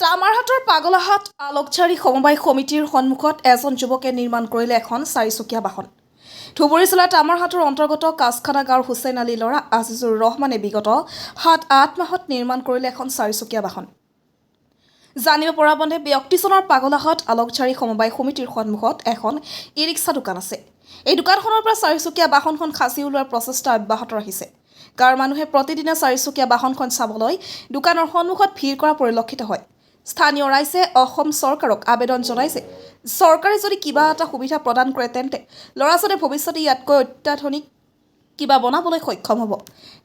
তামাৰহাটৰ পাগলাহাট আলোকচাৰী সমবায় সমিতিৰ সন্মুখত এজন যুৱকে নিৰ্মাণ কৰিলে এখন চাৰিচকীয়া বাহন। ধুবুৰী জিলাৰ তামাৰহাটৰ অন্তৰ্গত কাছখানা গাঁৱৰ হুছেইন আলী ল'ৰা আজিজুৰ ৰহমানে বিগত 7-8 মাহত নিৰ্মাণ কৰিলে এখন চাৰিচকীয়া বাহন। জানিব পৰা মতে ব্যক্তিজনৰ পাগলাহাট আলোকচাৰী সমবায় সমিতিৰ সন্মুখত এখন ই-ৰিক্সা দোকান আছে। এই দোকানখনৰ পৰা চাৰিচকীয়া বাহনখন খাচি উলিওৱাৰ প্ৰচেষ্টা অব্যাহত ৰাখিছে। গাঁৱৰ মানুহে প্ৰতিদিনে চাৰিচকীয়া বাহনখন চাবলৈ দোকানৰ সন্মুখত ভিৰ কৰা পৰিলক্ষিত হয়। স্থানীয় ৰাইজে অসম চৰকাৰক আবেদন জনাইছে, চৰকাৰে যদি কিবা এটা সুবিধা প্ৰদান কৰে তেন্তে ল'ৰাজনে ভৱিষ্যতে ইয়াতকৈ অত্যাধুনিক কিবা বনাবলৈ সক্ষম হ'ব।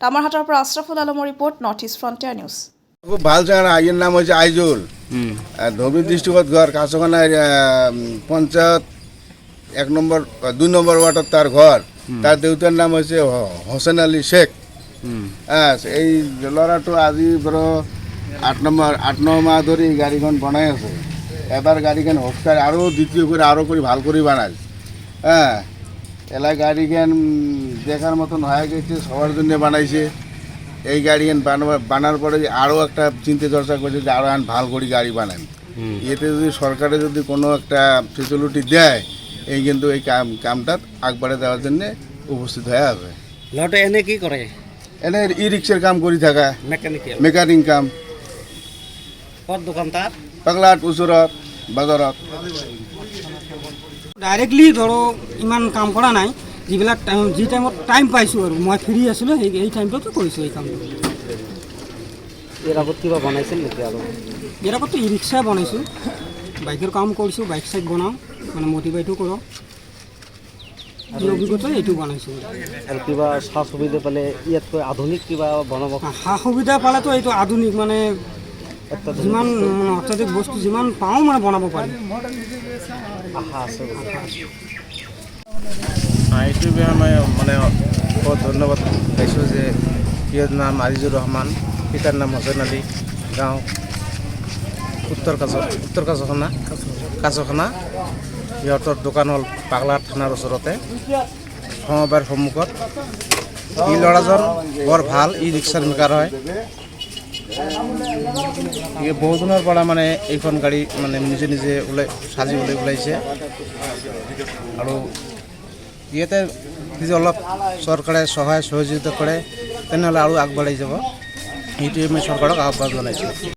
তামাৰহাটৰ পৰা আশৰাফুল আলমৰ report, north east frontier news. খুব ভাল জায়গা। আইয়ের নাম হচ্ছে আইজুল, ধুবুরী ডিস্ট্রিক্টত ঘর। কাছখানা পঞ্চায়েত 2 নম্বর ওয়ার্ডত তার ঘর। তার দেউতার নাম হচ্ছে হোসেন আলী শেখ। এই ল'ৰাটো আজি ধরো 8-9 মাহ ধরে এই গাড়িখন বনাই আছে। এবার গাড়িখান হস্কার আরও দ্বিতীয় করে আরও করে ভাল করে বানায়। এলা গাড়িখান দেখার মতন হয়ে গেছে, সবার জন্য বানাইছে। এই গাড়িখান বানার পরে আরও একটা চিন্তা চর্চা করছে যে আরও ভাল করে গাড়ি বানান। এতে যদি সরকারে যদি কোনো একটা ফেসিলিটি দেয়, এই কিন্তু এই কামটা আগবাড়ে দেওয়ার জন্য উপস্থিত হয়ে আছে। লটে এনে কি করে? এনে ই রিক্সার কাম করে থাকা, মেকানিক কাম। কত দোকান তার? পাগলাহাট ওচৰত বাজাৰত। ডাইৰেক্টলি ধৰো ইমান কাম কৰা নাই, যিবিলাক যি টাইমত টাইম পাইছোঁ আৰু মই ফ্ৰী আছিলোঁ সেই টাইমটোতে কৰিছোঁ এই কামটো। এৰ আগত কিবা বনাইছিল নেকি? আৰু ইয়াৰ আগতো ই ৰিক্সা বনাইছোঁ, বাইকৰ কাম কৰিছোঁ, বাইক চাইক বনাওঁ, মানে মডিফাইটো কৰোঁ। এই অভিজ্ঞতা এইটো বনাইছোঁ। আৰু কিবা সা সুবিধা পালে ইয়াতকৈ আধুনিক কিবা বনাব? সা সুবিধা পালেতো এইটো আধুনিক, মানে যিমান অত্যাধিক বস্তু যিমান পাওঁ মানে বনাব পাৰি। আশা আছে। এইটো মই মানে বহুত ধন্যবাদ পাইছোঁ যে ইয়াৰ নাম আজিজুৰ ৰহমান, পিতাৰ নাম হোসেন আলী, গাঁও উত্তৰ কাছখানা। সিহঁতৰ দোকান হ'ল পাগলাহাট থানাৰ ওচৰতে, সমবায়ৰ সন্মুখত। এই ল'ৰাজন বৰ ভাল, ই ৰিক্সাৰ মেকাৰ হয়। বহুদিনৰ পৰা মানে এইখন গাড়ী মানে নিজে সাজিবলৈ ওলাইছে। আৰু ইয়াতে যদি অলপ চৰকাৰে সহায় সহযোগিতা কৰে তেনেহ'লে আৰু আগবাঢ়ি যাব। এইটোৱে মই চৰকাৰক আহ্বান জনাইছোঁ।